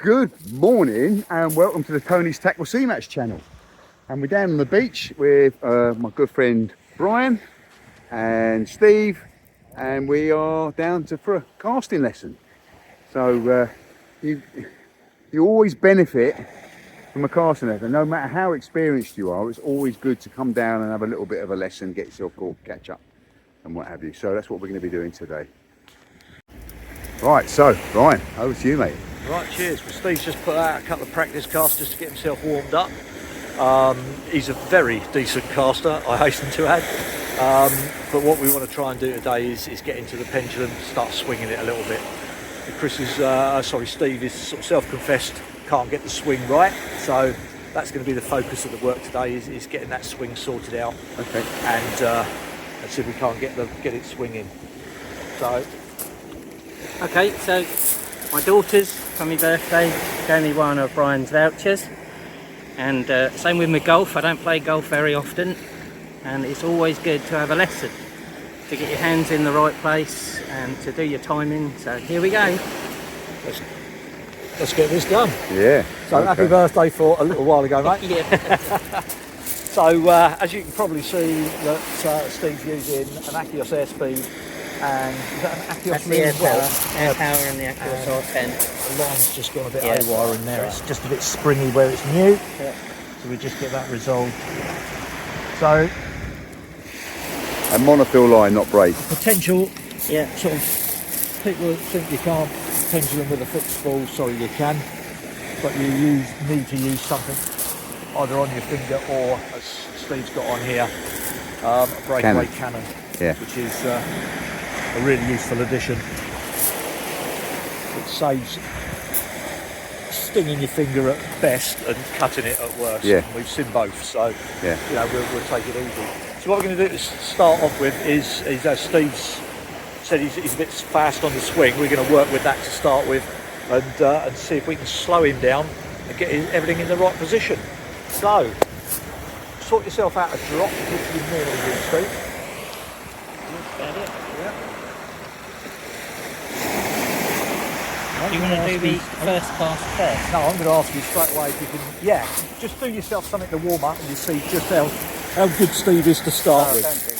Good morning and welcome to the Tony's Tackle Sea Match channel. And we're down on the beach with my good friend Brian and Steve, and we are down for a casting lesson. So you always benefit from a casting lesson. No matter how experienced you are, it's always good to come down and have a little bit of a lesson, get yourself caught, catch up and what have you. So that's what we're going to be doing today. Right, so Brian, over to you, mate. Right, cheers. Well, Steve's just put out a couple of practice casts just to get himself warmed up. He's a very decent caster, I hasten to add. But what we want to try and do today is get into the pendulum, start swinging it a little bit. Steve is sort of self-confessed, can't get the swing right. So that's going to be the focus of the work today, is getting that swing sorted out. Okay. And see if we can't get it swinging. So. Okay, so my daughter's for my birthday gave me one of Brian's vouchers, and same with my golf. I don't play golf very often, and it's always good to have a lesson to get your hands in the right place and to do your timing. So here we go. Let's get this done. Yeah. So okay. Happy birthday for a little while ago, mate. Yeah. So as you can probably see, that Steve's using an Achios airspeed. And is that an Achios That's the air power and the Achios R10. The line's just gone a bit haywire in there. It's just a bit springy where it's new. Yeah. So we just get that resolved. So a monofill line, not brace. Potential. Yeah. Sort of people think you can't pendulum with a fixed ball. Sorry, you can, but you need to use something either on your finger or, as Steve's got on here, a breakaway cannon. Yeah. Which is a really useful addition. It saves stinging your finger at best and cutting it at worst. Yeah. We've seen both, so yeah. We'll take it easy. So what we're going to do to start off with is as Steve's said, he's a bit fast on the swing. We're going to work with that to start with, and see if we can slow him down and get everything in the right position. So sort yourself out a drop, which you normally do, Steve. You want to do the first cast first? No, I'm going to ask you straight away if you can. Yeah, just do yourself something to warm up, and you see just how good Steve is to start with. Don't do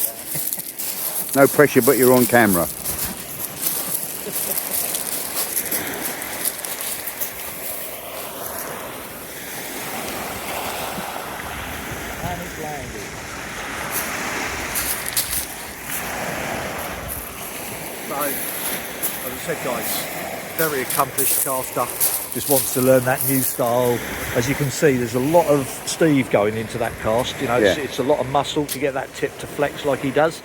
that. No pressure, but you're on camera. And it's landed. So, as I said, guys, very accomplished caster, just wants to learn that new style. As you can see, there's a lot of Steve going into that cast. You know, it's a lot of muscle to get that tip to flex like he does.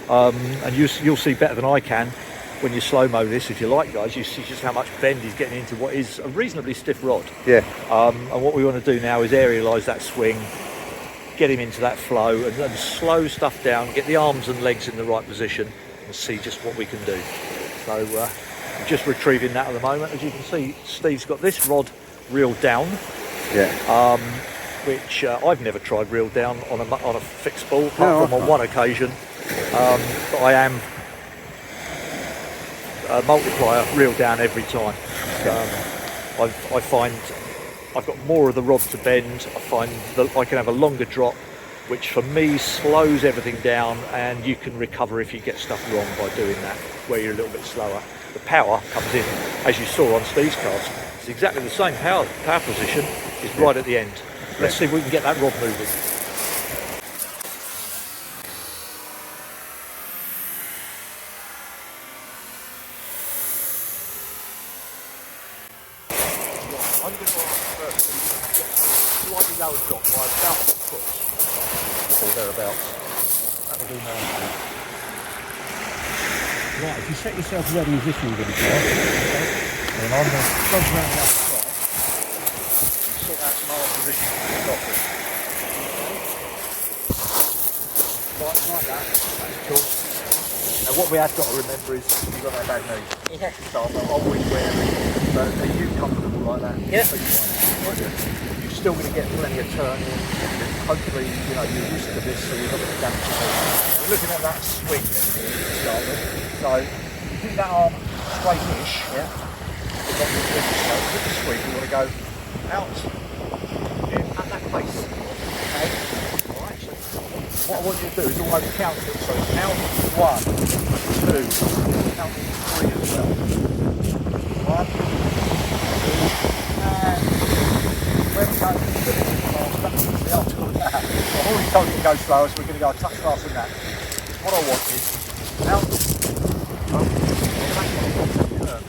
And you'll see better than I can when you slow-mo this, if you like, guys. You see just how much bend he's getting into what is a reasonably stiff rod. Yeah. And what we want to do now is aerialise that swing, get him into that flow, and slow stuff down, get the arms and legs in the right position, and see just what we can do. So just retrieving that at the moment. As you can see, Steve's got this rod reeled down. Yeah. Which I've never tried reeled down on a fixed ball, apart from on one occasion. But I am a multiplier reeled down every time. I find I've got more of the rod to bend. I find that I can have a longer drop, which for me slows everything down, and you can recover if you get stuff wrong by doing that, where you're a little bit slower. The power comes in, as you saw on Steve's cast. It's exactly the same power position, is right at the end. Let's see if we can get that rod moving. I'm going to ask first if you can get a slightly lower drop by about a foot or thereabouts. That'll do now. Right, if you set yourself ready as if you were going to go, then I'm going to plug around the outside and sort out some arm positions to stop it. Right, like that. That's cool. Now what we have got to remember is you've got that bad knee. Yeah. So I'm always wearing. So are you comfortable like that? Yeah. You're still going to get plenty of turn in. Hopefully, you're used to this, so you're not going to damage your knee. We're looking at that swing then to start with. So you keep that arm straight-ish. Yeah. not with the swing, you want to go out in at that pace. Okay. Alright, so what I want you to do is almost count it. So count 1, 2, count 3 as well. 1, 2, and when it goes to the I've already told you to go slower, so we're going to go a touch faster than that. What I want is out.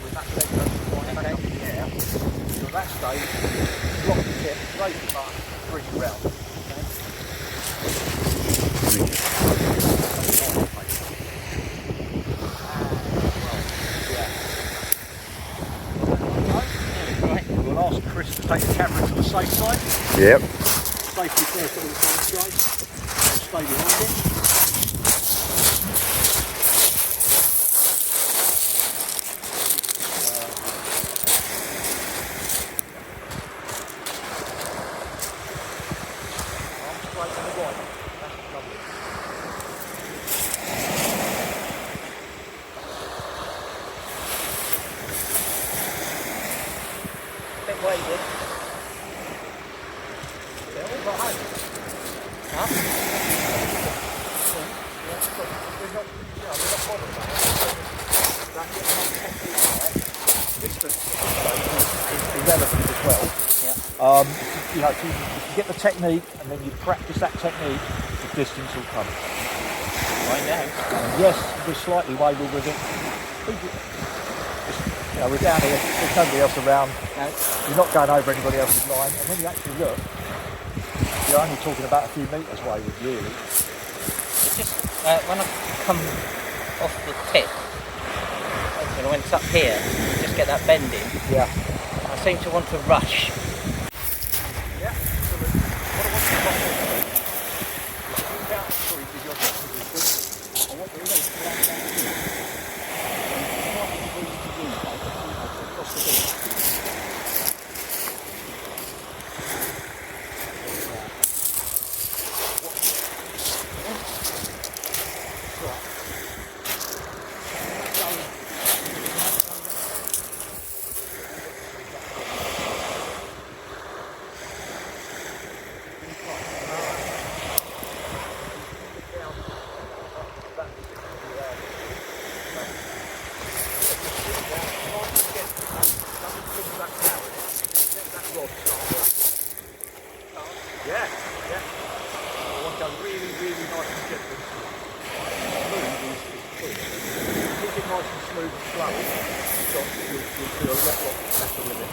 With that leg going right back up in the air. So at that stage, block the tip, raise the bar, bring it round. We'll ask Chris to take the camera to the safe side. Yep. Safety first on the side, guys. Stay behind it. Irrelevant as well. Yeah. You know, if you get the technique and then you practice that technique, the distance will come. Right now. Yes, we're slightly wayward with it. You know, we're down here, there's nobody else around. No. You're not going over anybody else's line, and when you actually look, you're only talking about a few metres wayward, really. It's just when I come off the tip, and when it's up here, you just get that bending. Yeah. I seem to want to rush. Yeah, absolutely. What I want you to do is count to 3 with your top position. I want your legs to land down here. Across the beach. Yeah, yeah. I want to go really, really nice and gentle. Smooth is key. Keep it nice and smooth and slow. You'll do a lot better with it.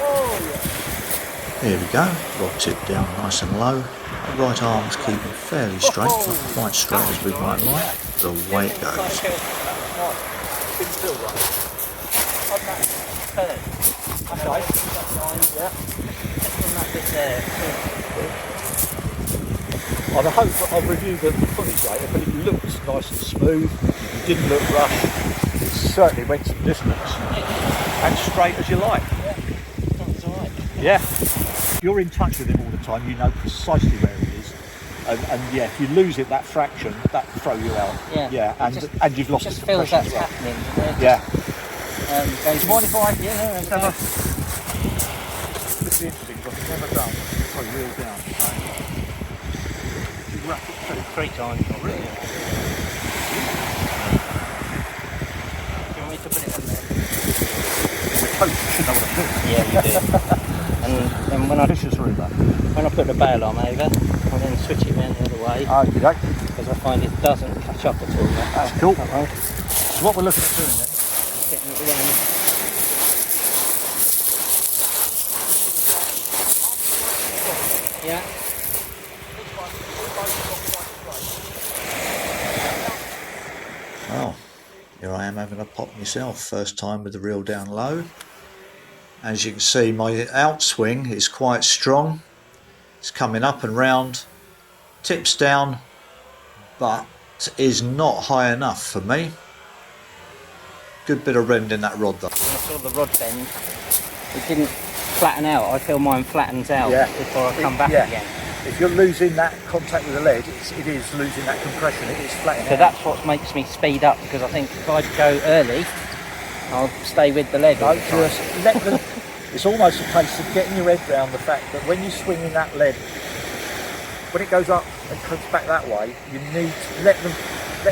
Oh yeah. There we go, rod tip down nice and low, right arm's keeping fairly straight, not quite straight as we might like, but away it goes. Okay. Yeah. Just on that bit there. I hope I'll review the footage later, but it looks nice and smooth. It didn't look rushed. It certainly went some distance. And straight as you like. Yeah, that was alright. Yeah. If you're in touch with it all the time, you know precisely where it is. And yeah, if you lose it, that fraction, that will throw you out. Yeah. Yeah, and you've lost It the just feels compression that's as well. happening. Yeah. Do you mind if I? Yeah, This is interesting because I've never done reel down. You wrap it too. 3 times. Oh, really? Do you want me to put it in there? The coach should know what I'm doing. Yeah, you do. And then when I put the bail arm over, I then switch it round the other way Okay. because I find it doesn't catch up at all. That's cool. That way. So what we're looking at doing then? Getting it around. Yeah. Well, here I am having a pop myself, first time with the reel down low. As you can see, my outswing is quite strong. It's coming up and round, tips down, but is not high enough for me. Good bit of rend in that rod though. When I saw the rod bend, it didn't flatten out. I feel mine flattens out before I come back again. if you're losing that contact with the lead, it is losing that compression, it is flattening So out. that's what makes me speed up, because I think if I go early, I'll stay with the lead. No, just let them. It's almost a case of getting your head around the fact that when you're swinging that lead, when it goes up and comes back that way, you need to let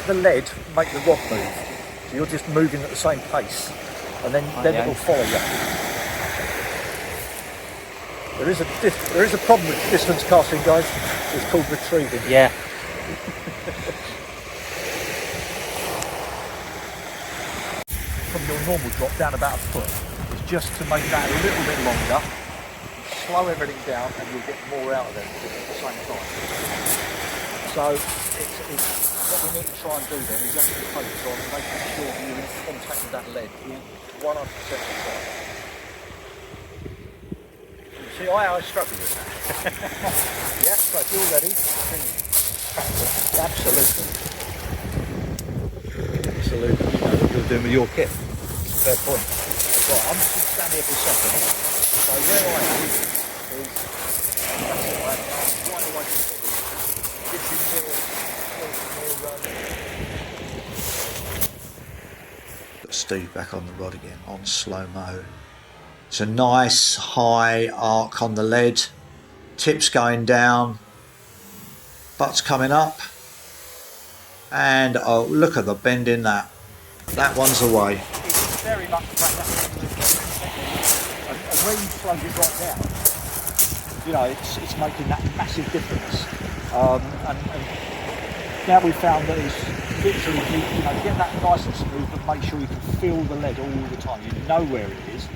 the lead make the rod move. So you're just moving at the same pace, and then it will follow you. There is a problem with distance casting, guys. It's called retrieving. Yeah. From your normal drop down about a foot. It's just to make that a little bit longer. Slow everything down, and you'll get more out of them at the same time. So it's what we need to try and do then is actually focus on making sure you're in contact with that lead 100% of the time. See, I struggle with that. Yeah, so if you're ready, absolutely. Absolutely. You know what you're doing with your kit. Fair point. Right, I'm just going to stand here for a second. So where I am is right away from the body. Gives you more Got Steve back on the rod again on slow-mo. It's a nice high arc on the lead, tips going down, butts coming up, and oh, look at the bend in that. That one's away. It's very much and where you slowed it right down, you know, it's making that massive difference. And now we've found that it's literally, you know, get that nice and smooth, but make sure you can feel the lead all the time. You know where it is.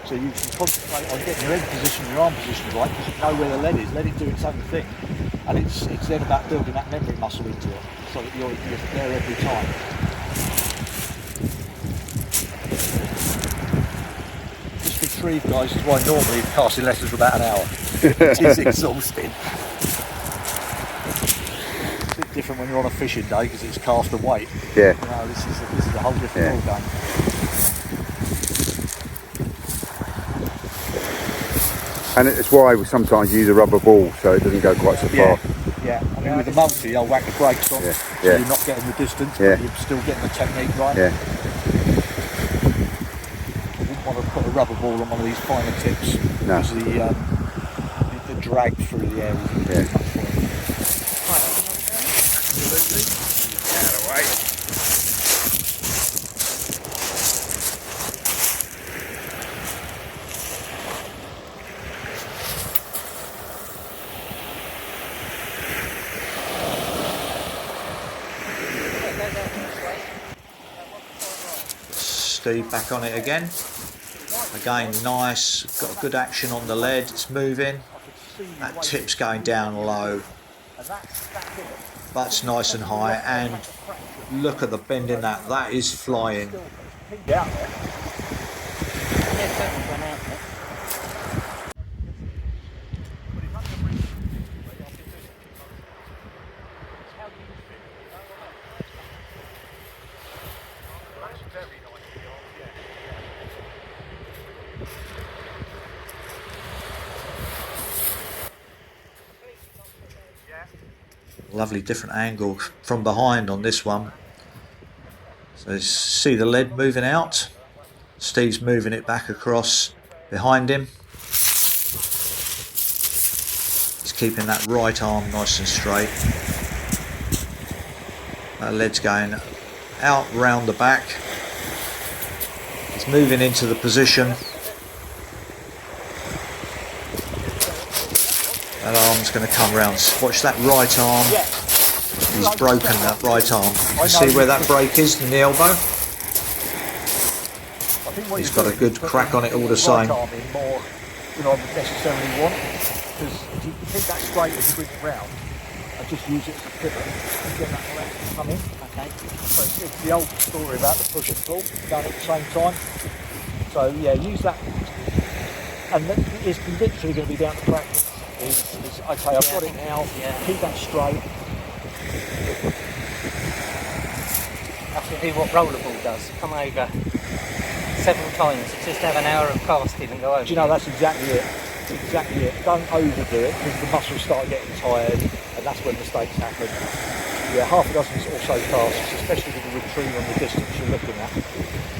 So you can concentrate on getting your head position, your arm position right, because you know where the lead is. Let it do its own thing, and it's then about building that memory muscle into it, so that you're there every time. This retrieve, guys, is why normally casting lessons for about an hour. It is exhausting. It's a bit different when you're on a fishing day because it's cast and weight. Yeah. You know, this is a whole different ball game. And it's why we sometimes use a rubber ball so it doesn't go quite so far. Yeah. I mean, with the multi, I'll whack the brakes on, so you're not getting the distance, but you're still getting the technique right. Yeah. I wouldn't want to put a rubber ball on one of these finer tips because the drag through the air is too much for it. Absolutely. Get away. Steve back on it again. Again, nice, got good action on the lead, it's moving. That tip's going down low. That's nice and high, and look at the bend in that, that is flying. Lovely different angle from behind on this one. So see the lead moving out. Steve's moving it back across behind him. He's keeping that right arm nice and straight. That lead's going out round the back. He's moving into the position. That arm's going to come round. Watch that right arm. He's broken that right arm. You can see where that break is in the elbow. He's got a good crack on it all the same. More than I would necessarily want, because if you keep that straight as you bring it round, and just use it as a pivot and get that left to come in. Okay. So it's the old story about the push and pull done at the same time. So yeah, use that, and it's literally going to be down to practice. Okay, I've got it now. Keep that straight. Have to do what rollerball does. Come over several times. Just have an hour of casting and go over. Do you know, that's exactly it. That's exactly it. Don't overdo it because the muscles start getting tired, and that's when mistakes happen. Yeah, half a dozen or so casts, especially with the retrieve on the distance you're looking at.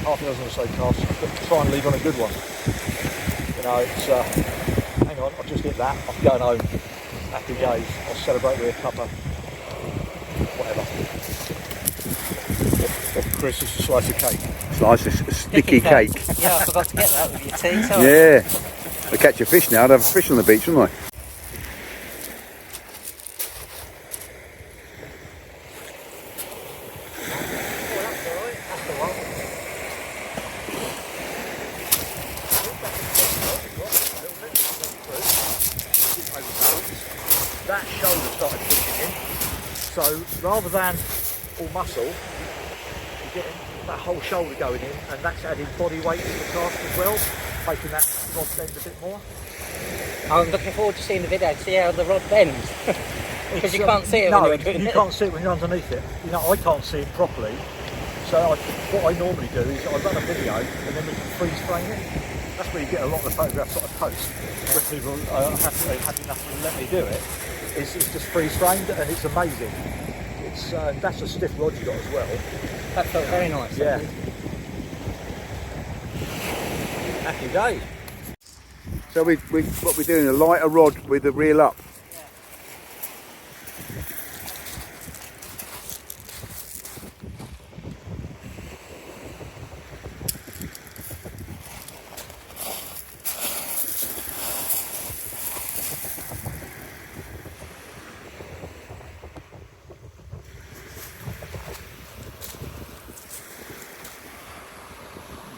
Half a dozen or so casts, but try and leave on a good one. You know, it's, hang on, I've just hit that, I'm going home. Happy days. I'll celebrate with a cup of whatever. Or Chris, it's a slice of cake. Slice of sticky cake. Yeah, I forgot to get that with your tea. So Yeah. I catch a fish now. I'd have a fish on the beach, wouldn't I? That shoulder started pushing in, so rather than all muscle, you're getting that whole shoulder going in, and that's adding body weight to the cast as well, making that rod bend a bit more. I'm looking forward to seeing the video to see how the rod bends. Because you can't see it No, when you're doing you it. can't see it when you're underneath it. You know, I can't see it properly, so what I normally do is I run a video and then we can freeze frame it. That's where you get a lot of the photographs that I post. When people are happy enough to let me do it, it's just freeze framed and it's amazing. It's that's a stiff rod you got as well. That felt very nice. Yeah. Happy day. So what we're doing, a lighter rod with the reel up.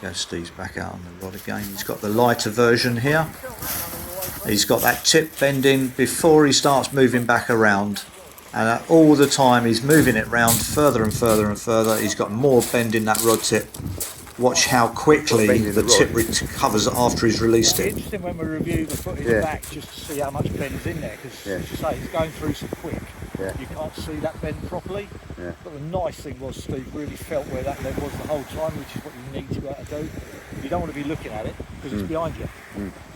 Go Steve's back out on the rod again. He's got the lighter version here. He's got that tip bending before he starts moving back around, and all the time he's moving it round further and further and further. He's got more bend in that rod tip. Watch how quickly the tip recovers after he's released It's it. interesting when we review the footage back just to see how much bend is in there, because as you say, it's going through so quick. You can't see that bend properly. But the nice thing was Steve really felt where that leg was the whole time, which is what you need to be able to do. You don't want to be looking at it because it's behind you.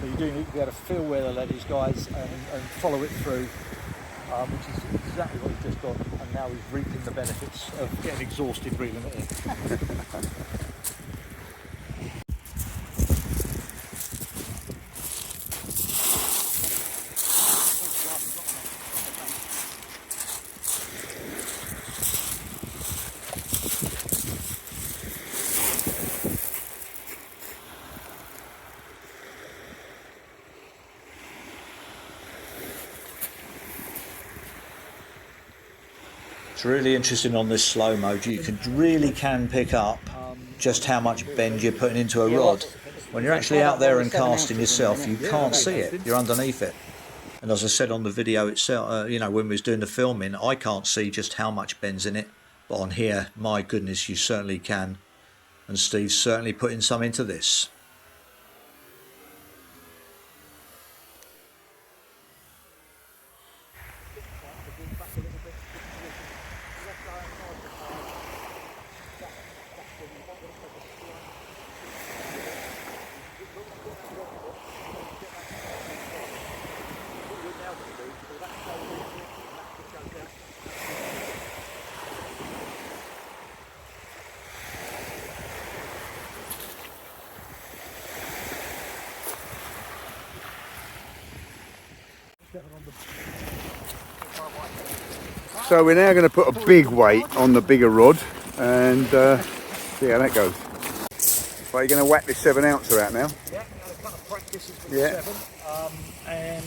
So you do need to be able to feel where the lead is, guys, and follow it through, which is exactly what he's just done. And now he's reaping the benefits of getting exhausted reeling it in. It's really interesting on this slow mode. You really can pick up just how much bend you're putting into a rod. When you're actually out there and casting yourself, you can't see it. You're underneath it. And as I said on the video itself, you know, when we was doing the filming, I can't see just how much bend's in it. But on here, my goodness, you certainly can. And Steve's certainly putting some into this. So we're now going to put a big weight on the bigger rod and see how that goes. So you're going to whack this 7 ouncer out now? Yeah, a couple of practices with the 7. And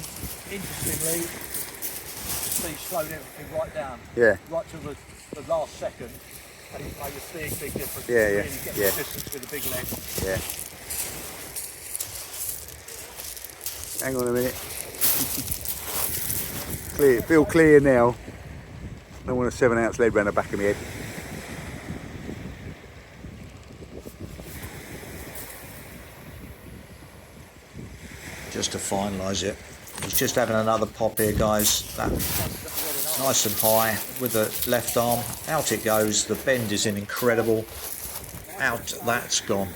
interestingly, Steve slowed everything right down. Right to the last second. And he's made a big difference. Really getting the distance with a big leg. Hang on a minute. Clear, feel clear now. I don't want a 7 ounce lead round the back of my head. Just to finalise it. He's just having another pop here, guys. That nice and high with the left arm. Out it goes. The bend is in incredible. Out, that's gone.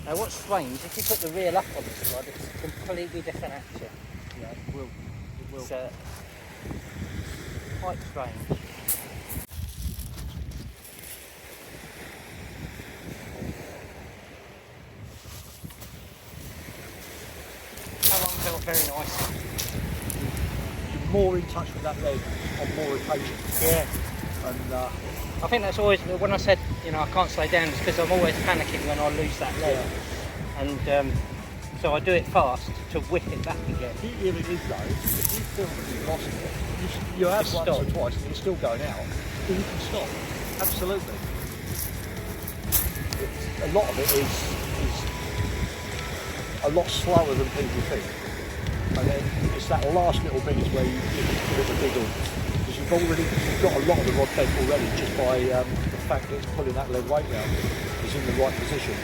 Now what's strange, if you put the reel up on this rod, it's a completely different action. Yeah, it will. It will. It's quite strange. That one felt very nice. You're more in touch with that leg on more occasions. Yeah. And I think that's always, when I said, you know, I can't slow down, it's because I'm always panicking when I lose that leg. Yeah. And so I do it fast to whip it back again. the beauty of it is though, if you feel that you've lost it, you have Just once stop. or twice and you're still going out, then you can stop. Absolutely. A lot of it is a lot slower than people think. And then it's that last little bit is where you give it a biggle. Because you've got a lot of the rod bent already just by the fact that it's pulling that leg weight down. It's in the right position.